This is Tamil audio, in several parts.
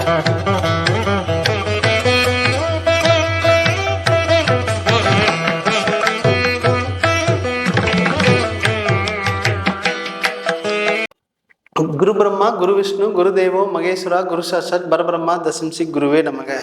குரு பிரம்மா, குரு விஷ்ணு, குரு தேவோ மகேஸ்வரா, குரு சாட்சாத் பரபிரம்மா தசம்சி குருவே நமக.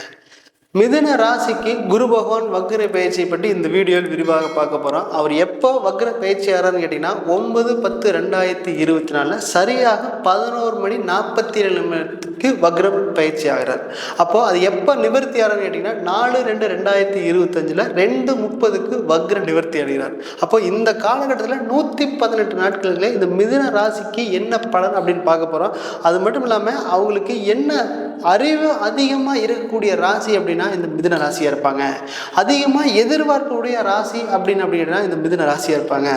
மிதுன ராசிக்கு குரு பகவான் வக்ர பயிற்சியை பற்றி இந்த வீடியோவில் விரிவாக பார்க்க போகிறோம். அவர் எப்போ வக்ர பயிற்சி ஆகிறான்னு கேட்டிங்கன்னா 9/10/2024 சரியாக 11:47 வக்ர பயிற்சி ஆகிறார். அப்போது அது எப்போ நிவர்த்தி ஆகிறான்னு கேட்டிங்கன்னா 4/2/2025 2:30 வக்ர நிவர்த்தி அடைகிறார். அப்போ இந்த காலகட்டத்தில் 118 நாட்களிலே இந்த மிதுன ராசிக்கு என்ன பலன் அப்படின்னு பார்க்க போகிறோம். அது மட்டும் இல்லாமல் அவங்களுக்கு என்ன அறிவு அதிகமாக இருக்கக்கூடிய ராசி அப்படின்னா இந்த மிதுன ராசியாக இருப்பாங்க. அதிகமாக எதிர்பார்க்கக்கூடிய ராசி அப்படின்னா இந்த மிதுன ராசியாக இருப்பாங்க.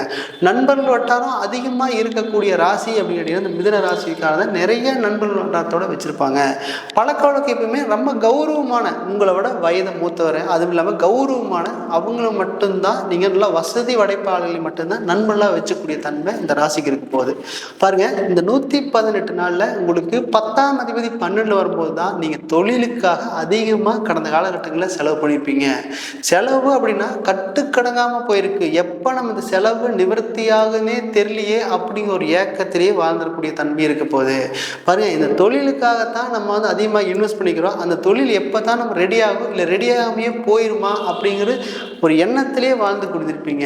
நண்பர்கள் வட்டாரம் அதிகமாக இருக்கக்கூடிய ராசி அப்படின்னு கேட்டிங்கன்னா இந்த மிதுன ராசிக்காக நிறைய நண்பர்கள் வட்டாரத்தோடு வச்சுருப்பாங்க. பழக்க வழக்கம் எப்பவுமே ரொம்ப கௌரவமான, உங்களை விட வயதை மூத்தவரை, அதுவும் இல்லாமல் கௌரவமான அவங்கள மட்டும்தான் நீங்கள் நல்லா வசதி படைப்பாளர்களை மட்டும்தான் நண்பர்களாக வச்சக்கூடிய தன்மை இந்த ராசிக்கு இருக்க போகுது. பாருங்கள், இந்த 118 நாளில் உங்களுக்கு 10ஆம் அதிபதி 12 வரும்போது தான் நீங்கள் தொழிலுக்காக அதிகமாக கடந்த காலகட்டங்களில் செலவு பண்ணியிருப்பீங்க. செலவு அப்படின்னா கட்டுக்கடங்காமல் போயிருக்கு. எப்போ நம்ம இந்த செலவு நிவர்த்தியாகவே தெரியலையே அப்படிங்கிற ஒரு ஏக்கத்திலேயே வாழ்ந்துடக்கூடிய தன்மை இருக்க போகுது. பாருங்கள், இந்த தொழிலுக்காகத்தான் நம்ம அதிகமாக இன்வெஸ்ட் பண்ணிக்கிறோம். அந்த தொழில் எப்போ தான் நம்ம ரெடி ஆகும், இல்லை ரெடியாகாமையே போயிடுமா அப்படிங்கிற ஒரு எண்ணத்திலேயே வாழ்ந்து கொடுத்துருப்பீங்க.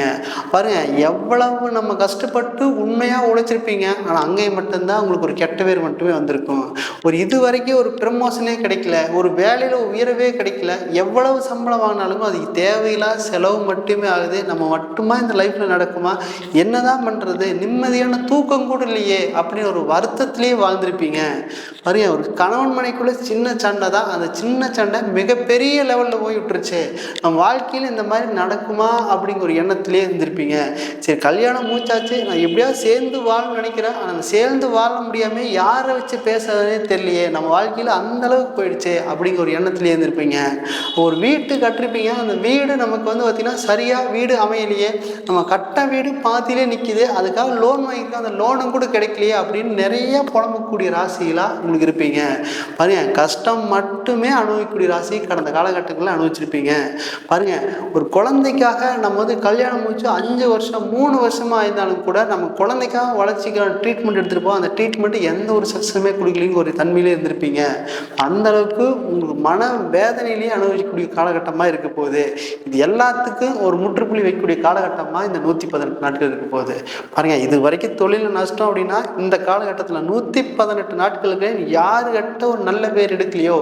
பாருங்கள், எவ்வளவு நம்ம கஷ்டப்பட்டு உண்மையாக உழைச்சிருப்பீங்க. ஆனால் அங்கேயும் மட்டும்தான் உங்களுக்கு ஒரு கெட்ட பேர் மட்டுமே வந்திருக்கும். ஒரு இது வரைக்கும் ஒரு ப்ரமோஷனே கிடைக்கல, ஒரு வேலையில் உயரவே கிடைக்கல, எவ்வளவு சம்பளம் வாங்கினாலும் அது தேவையில்லாத செலவு மட்டுமே ஆகுது. நம்ம மட்டுமா இந்த லைஃப்பில் நடக்குமா, என்னதான் பண்ணுறது, நிம்மதியான தூக்கம் கூட இல்லையே அப்படின்னு ஒரு வருத்தத்திலேயே வாழ்ந்திருப்பீங்க. பாருங்க, ஒரு கணவன் மனைக்குள்ளே சின்ன சண்டை தான், அந்த சின்ன சண்டை மிகப்பெரிய லெவலில் போய் விட்டுருச்சு. நம்ம வாழ்க்கையில் இந்த மாதிரி நடக்குமா அப்படிங்கிற ஒரு எண்ணத்திலே இருந்திருப்பீங்க. சரி, கல்யாணம் மூச்சாச்சு, நான் எப்படியாவது சேர்ந்து வாழணும்னு நினைக்கிறேன். ஆனால் சேர்ந்து வாழ முடியாமல் யாரை வச்சு பேசுறதே தெரியலையே, நம்ம வாழ்க்கையில் அந்த அளவுக்கு போயிடுச்சு அப்படிங்கிற ஒரு எண்ணத்திலே இருந்திருப்பீங்க. ஒரு வீட்டு கட்டிருப்பீங்க, அந்த வீடு நமக்கு பார்த்திங்கன்னா சரியாக வீடு அமையலையே, நம்ம கட்ட வீடு பாதியிலே நிற்கிது, அதுக்காக லோன் வாங்கியிருக்கோம், அந்த லோனும் கூட கிடைக்கலையே அப்படின்னு நிறைய புலம்பக்கூடிய ராசிகளாக உங்களுக்கு இருப்பீங்க. பாருங்க, கஷ்டம் மட்டுமே அனுபவிக்கக்கூடிய ராசி கடந்த காலகட்டங்களில் அனுபவிச்சிருப்பீங்க. பாருங்க, ஒரு குழந்தைக்காக நம்ம கல்யாணம் முடிச்சு 5 வருஷம் 3 வருஷமாக ஆயிருந்தாலும் கூட நம்ம குழந்தைக்காக வளர்ச்சிக்கான ட்ரீட்மெண்ட் எடுத்துருப்போம். அந்த ட்ரீட்மெண்ட் எந்த ஒரு சக்ஸஸுமே கொடுக்கலிங்க ஒரு தன்மையிலே இருந்திருப்பீங்க. அந்த அளவுக்கு உங்களுக்கு மன வேதனையிலேயே அனுபவிக்கக்கூடிய காலகட்டமாக இருக்க போகுது. இது எல்லாத்துக்கும் ஒரு முற்றுப்புள்ளி வைக்கக்கூடிய காலகட்டமாக இந்த 118 நாட்கள் இருக்க போகுது. பாருங்க, இது வரைக்கும் தொழில் நஷ்டம் அப்படின்னா இந்த காலகட்டத்தில் 118 நாட்களுக்கு யாருக்கிட்ட ஒரு நல்ல பேர் எடுக்கலையோ,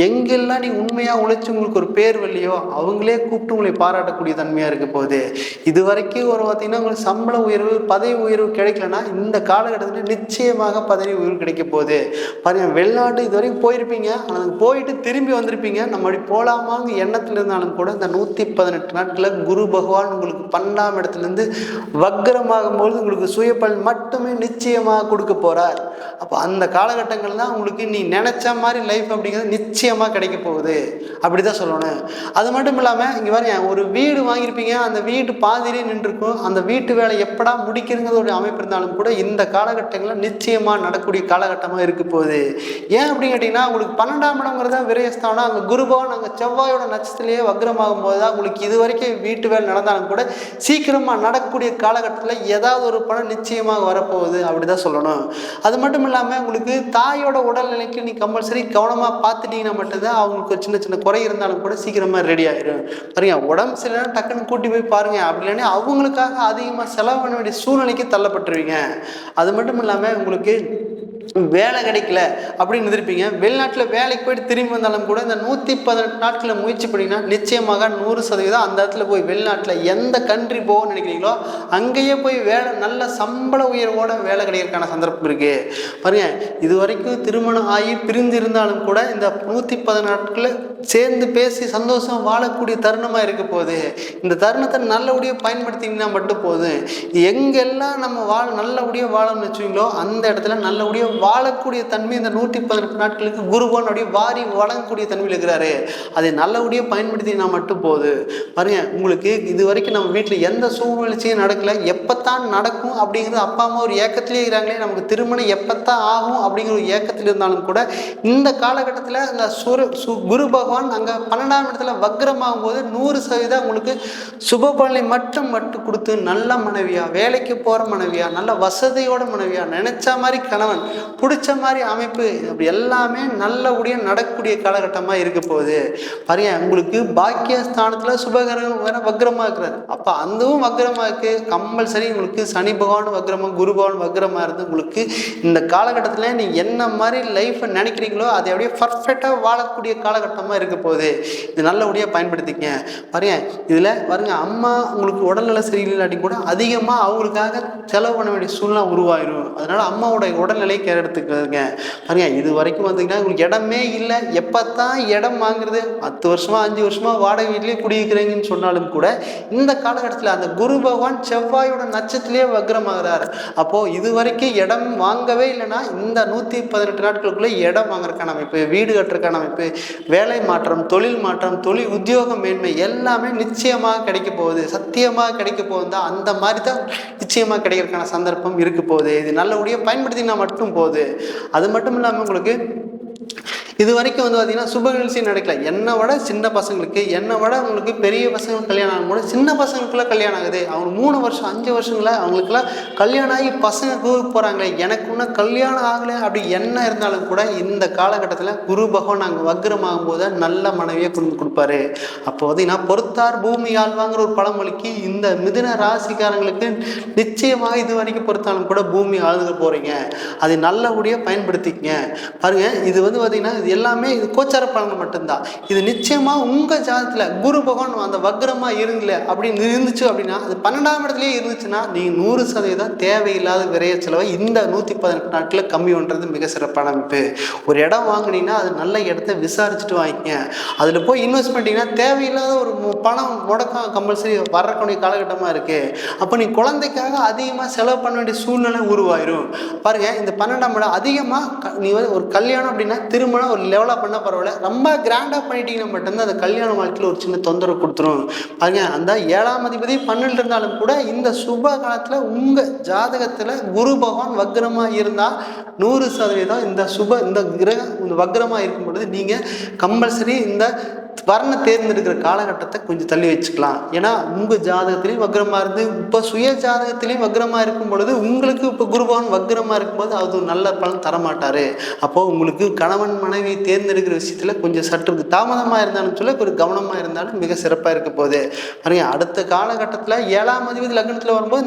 எங்கெல்லாம் நீ உண்மையாக உழைச்சி உங்களுக்கு ஒரு பேர் வரலையோ அவங்களே கூப்பிட்டு உங்களை பாராட்டக்கூடிய தன்மையாக இருக்க போகுது. இது வரைக்கும் ஒரு பார்த்தீங்கன்னா உங்களுக்கு சம்பள உயர்வு, பதவி உயர்வு கிடைக்கலன்னா இந்த காலகட்டத்தில் நிச்சயமாக பதவி உயர்வு கிடைக்க போகுது. பாருங்க, வெளிநாட்டு இது வரைக்கும் போயிருப்பீங்க, ஆனால் போயிட்டு திரும்பி வந்திருப்பீங்க. நம்ம அப்படி போகலாமாங்க எண்ணத்தில் இருந்தாலும் கூட இந்த 118 நாட்களில் குரு பகவான் உங்களுக்கு 12ஆம் இடத்துலேருந்து வக்ரமாகும் போது உங்களுக்கு சுயபலன் மட்டுமே நிச்சயமாக கொடுக்க போகிறார். அப்போ அந்த காலகட்டங்கள் தான் உங்களுக்கு நீ நினச்ச மாதிரி லைஃப் அப்படிங்கிறது நிச்சயமாக கிடைக்க போகுது, அப்படி தான் சொல்லணும். அது மட்டும் இல்லாமல் இங்கே பாருங்க, ஒரு வீடு வாங்கியிருப்பீங்க, அந்த வீடு பாதியிலே நின்றுருக்கும். அந்த வீட்டு வேலை எப்படா முடிக்கிறங்கிற ஒரு அமைப்பு இருந்தாலும் கூட இந்த காலகட்டங்களில் நிச்சயமாக நடக்கக்கூடிய காலகட்டமாக இருக்க போகுது. ஏன் அப்படின்னு கேட்டிங்கன்னா, உங்களுக்கு 12ஆம் இடங்கிறத விரயஸ்தானம், அங்கே குருபவன் அங்கே செவ்வாயோட நட்சத்திரத்திலேயே வக்ரமாகும் போது தான் உங்களுக்கு இது வரைக்கும் வீட்டு வேலை நடந்தாலும் கூட சீக்கிரமாக நடக்கக்கூடிய காலகட்டத்தில் ஏதாவது ஒரு பணம் நிச்சயமாக வரப்போகுது, அப்படி தான் சொல்லணும். அது மட்டும் இல்லாமல் உங்களுக்கு தாயோட உடல்நிலைக்கு நீ கம்பல்சரி கவனமாக பார்த்துட்டீங்கன்னா மட்டும்தான் அவங்களுக்கு சின்ன சின்ன குறை இருந்தாலும் கூட சீக்கிரமாக ரெடி ஆகிடும். பாருங்க, உடம்பு சரியில்லைன்னா டக்குன்னு கூட்டி போய் பாருங்க, அப்படி இல்லைன்னா அவங்களுக்காக அதிகமாக செலவு பண்ண வேண்டிய சூழ்நிலைக்கு தள்ளப்பட்டுருவீங்க. அது மட்டும் இல்லாமல் உங்களுக்கு வேலை கிடைக்கல அப்படின்னு இருப்பீங்க. வெளிநாட்டில் வேலைக்கு போயிட்டு திரும்பி வந்தாலும் கூட இந்த 118 நாட்களில் முயற்சி பண்ணிங்கன்னா நிச்சயமாக 100% அந்த இடத்துல போய் வெளிநாட்டில் எந்த கண்ட்ரி போகணும்னு நினைக்கிறீங்களோ அங்கேயே போய் வேலை, நல்ல சம்பள உயர்வோட வேலை கிடைக்கிறதுக்கான சந்தர்ப்பம் இருக்குது. பாருங்க, இது வரைக்கும் திருமணம் ஆகி பிரிந்து இருந்தாலும் கூட இந்த 118 நாட்களில் சேர்ந்து பேசி சந்தோஷம் வாழக்கூடிய தருணமாக இருக்க போகுது. இந்த தருணத்தை நல்லபடியாக பயன்படுத்திங்கன்னா மட்டும் போதும். எங்கெல்லாம் நம்ம நல்லபடியாக வாழணும்னு வச்சுங்களோ அந்த இடத்துல நல்லபடியாக வாழக்கூடிய தன்மை இந்த 118 நாட்களுக்கு குருபவன் அப்படியே வாரி வழங்கக்கூடிய தன்மையில் இருக்கிறாரு. அதை நல்லபடியாக பயன்படுத்தினா மட்டும் போகுது. பாருங்க, உங்களுக்கு இது வரைக்கும் நம்ம வீட்டில் எந்த சூழ்நிலையும் நடக்கலை, எப்பத்தான் நடக்கும் அப்படிங்கிறது அப்பா அம்மா ஒரு ஏக்கத்திலே இருக்கிறாங்களே, நமக்கு திருமணம் எப்பத்தான் ஆகும் அப்படிங்கிற ஒரு ஏக்கத்தில் இருந்தாலும் கூட இந்த காலகட்டத்தில் அந்த குரு பகவான் அங்கே 12ஆம் இடத்துல வக்ரமாகும் போது 100% உங்களுக்கு சுப பலனை மட்டும் கொடுத்து நல்ல மனைவியா, வேலைக்கு போகிற மனைவியா, நல்ல வசதியோட மனைவியா, நினைச்ச மாதிரி கணவன், பிடிச்ச மாதிரி அமைப்பு, அப்படி எல்லாமே நல்லபடியாக நடக்கக்கூடிய காலகட்டமாக இருக்க போகுது. பாருங்க, உங்களுக்கு பாக்கியஸ்தானத்தில் சுபகரன் வேற வக்ரமாக இருக்கிறார். அப்போ அதுவும் வக்ரமாக இருக்கு. கம்பல்சரி உங்களுக்கு சனி பகவான் வக்ரமாக, குரு பகவான் வக்ரமாக இருந்து உங்களுக்கு இந்த காலகட்டத்தில் நீங்கள் என்ன மாதிரி லைஃப்பை நினைக்கிறீங்களோ அதை அப்படியே பர்ஃபெக்டாக வாழக்கூடிய காலகட்டமாக இருக்க போகுது. இது நல்லபடியாக பயன்படுத்திக்க. பாருங்க, இதில் பாருங்க, அம்மா உங்களுக்கு உடல்நல சரியில்லாட்டி கூட அதிகமாக அவங்களுக்காக செலவு பண்ண வேண்டிய சூழ்நிலை உருவாயிடும். அதனால அம்மாவோட உடல்நிலை கேர் எடுத்துக்கிறதுங்க. பாருங்க, இது வரைக்கும் பார்த்தீங்கன்னா உங்களுக்கு இடமே இல்லை, எப்பத்தான் இடம் வாங்குறது, 10 வருஷமா 5 வருஷமா வாடகை வீட்டிலே குடியிருக்கிறீங்கன்னு சொன்னாலும் கூட இந்த காலகட்டத்தில் அந்த குரு பகவான் செவ்வாயோட நட்சத்திலே வக்ரமாகிறார். அப்போ இது வரைக்கும் இடம் வாங்கவே இல்லைன்னா இந்த 118 நாட்களுக்குள்ள இடம் வாங்குறதுக்கான அமைப்பு, வீடு கட்டுறதுக்கான அமைப்பு, வேலை மாற்றம், தொழில் மாற்றம், தொழில் உத்தியோக மேன்மை எல்லாமே நிச்சயமாக கிடைக்க போகுது. சத்தியமாக கிடைக்க போகுது. அந்த மாதிரி தான் நிச்சயமாக கிடைக்கிறதுக்கான சந்தர்ப்பம் இருக்க போகுது. இது நல்லபடியாக பயன்படுத்தினா மட்டும் போகுது. அது மட்டும் இல்லாமல் உங்களுக்கு இது வரைக்கும் வந்து பார்த்தீங்கன்னா சுப நிகழ்ச்சி நடக்கல. என்னை விட சின்ன பசங்களுக்கு, என்னை விட அவங்களுக்கு பெரிய பசங்களுக்கு கல்யாணம் ஆகும் கூட சின்ன பசங்களுக்குலாம் கல்யாணம் ஆகுது. அவங்க 3 வருஷம் 5 வருஷங்கள அவங்களுக்குலாம் கல்யாணம் ஆகி பசங்க கூருக்கு போகிறாங்களே, எனக்கு இன்னும் கல்யாணம் ஆகலை அப்படி என்ன இருந்தாலும் கூட இந்த காலகட்டத்தில் குரு பகவான் அங்கே வக்ரமாகும் போது நல்ல மனைவியை கொடுப்பாரு. அப்போ பார்த்தீங்கன்னா பொறுத்தார் பூமி ஆழ்வாங்கிற ஒரு பழமொழிக்கு இந்த மிதுன ராசிக்காரங்களுக்கு நிச்சயமாக இது வரைக்கும் பொறுத்தாலும் கூட பூமி ஆழ்ந்து போகிறீங்க. அதை நல்லபடியாக பயன்படுத்திக்கங்க. பாருங்க, இது வந்து பார்த்தீங்கன்னா இது எல்லாமே இது கோச்சார பலன்கள் மட்டும்தான். இது நிச்சயமா உங்க ஜாதகத்துல குரு பகவான் அந்த வக்ரமா இருங்கல அப்படின்னு இருந்துச்சு அப்படின்னா, அது 12ஆம் இடத்துலயே இருந்துச்சுன்னா நீங்க 100% தேவையில்லாத விரைய செலவை இந்த 118 நாட்கள் கம்மி பண்றது மிக சிறப்பான அமைப்பு. ஒரு இடம் வாங்கினீங்கன்னா அது நல்ல இடத்த விசாரிச்சுட்டு வாங்கிக்க. அதுல போய் இன்வெஸ்ட் பண்ணிட்டீங்கன்னா தேவையில்லாத ஒரு பணம் முடக்கம் கம்பல்சரி வரக்கூடிய காலகட்டமா இருக்கு. அப்போ நீ குழந்தைக்காக அதிகமா செலவு பண்ண வேண்டிய சூழ்நிலை உருவாயிரும். பாருங்க, இந்த 12ஆம் இடம் அதிகமா நீ ஒரு கல்யாணம் அப்படின்னா திருமணம் ஒரு லெவலாக பண்ண பரவாயில்ல, ரொம்ப கிராண்டாக பண்ணிட்டீங்கன்னா மட்டும்தான் அந்த கல்யாண வாழ்க்கையில் ஒரு சின்ன தொந்தரவு கொடுத்துரும். பாருங்க, அந்த 7ஆம் அதிபதி 12 இருந்தாலும் கூட இந்த சுப காலத்தில் உங்கள் ஜாதகத்தில் குரு பகவான் வக்ரமாக இருந்தால் 100% இந்த கிரகம் இந்த வக்ரமாக இருக்கும் பொழுது நீங்கள் கம்பல்சரி இந்த வர்ண தேர்ந்தெடுக்கிற காலகட்டத்தை கொஞ்சம் தள்ளி வச்சுக்கலாம். ஏன்னா உங்கள் ஜாதகத்திலையும் வக்ரமாக இருந்து இப்போ சுய ஜாதகத்திலையும் வக்ரமாக இருக்கும் பொழுது உங்களுக்கு இப்போ குருபவன் வக்ரமாக இருக்கும்போது அது நல்ல பலன் தரமாட்டார். அப்போது உங்களுக்கு கணவன் மனைவி தேர்ந்தெடுக்கிற விஷயத்தில் கொஞ்சம் சற்று தாமதமாக இருந்தாலும் சொல்ல ஒரு கவனமாக இருந்தாலும் மிக சிறப்பாக இருக்க போகுது. பாருங்க, அடுத்த காலகட்டத்தில் 7ஆம் அதிபதி லக்னத்தில் வரும்போது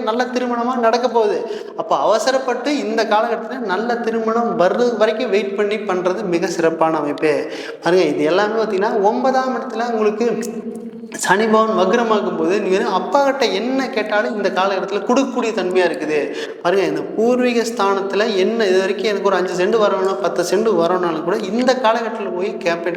நல்ல திருமணமாக நடக்க போகுது. அப்போ அவசரப்பட்டு இந்த காலகட்டத்தில் நல்ல திருமணம் வர்றது வரைக்கும் வெயிட் பண்ணி பண்ணுறது மிக சிறப்பான அமைப்பு. பாருங்க, இது எல்லாமே பார்த்தீங்கன்னா 9ஆம் இடத்துல உங்களுக்கு சனி பகவான் வக்ரமாகும் போது நீங்கள் அப்பா கிட்ட என்ன கேட்டாலும் இந்த காலகட்டத்தில் கொடுக்கக்கூடிய தன்மையாக இருக்குது. பாருங்க, இந்த பூர்வீக ஸ்தானத்தில் என்ன இது வரைக்கும் எனக்கு ஒரு 5 சென்ட் வரணும் 10 சென்ட் வரணும்னாலும் கூட இந்த காலகட்டத்தில் போய்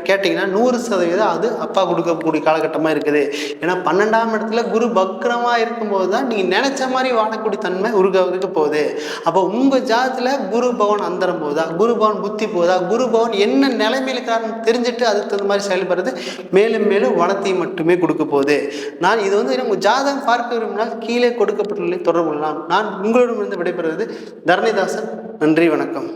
கேட்டிங்கன்னா 100% அது அப்பா கொடுக்கக்கூடிய காலகட்டமாக இருக்குது. ஏன்னா 12ஆம் இடத்துல குரு வக்ரமாக இருக்கும்போது தான் நீங்கள் நினைச்ச மாதிரி வாழக்கூடிய தன்மை இருக்க போகுது. அப்போ உங்கள் ஜாதத்தில் குரு பகவான் அந்தரம் போதா, குரு பகவான் புத்தி போதா, குரு பகவான் என்ன நிலைமையில் இருக்காருன்னு தெரிஞ்சுட்டு அதுக்கு தகுந்த மாதிரி செயல்படுறது மேலும் மேலும் வளத்தை மட்டுமே கொடுக்க போகுது. நான் இது வந்து உங்கள் ஜாதகம் பார்க்க விரும்பினால் கீழே கொடுக்கப்பட்டுள்ள தொடர்பு கொள்ளலாம். நான் உங்களிடமிருந்து விடைபெறுவது தரணிதாசன். நன்றி, வணக்கம்.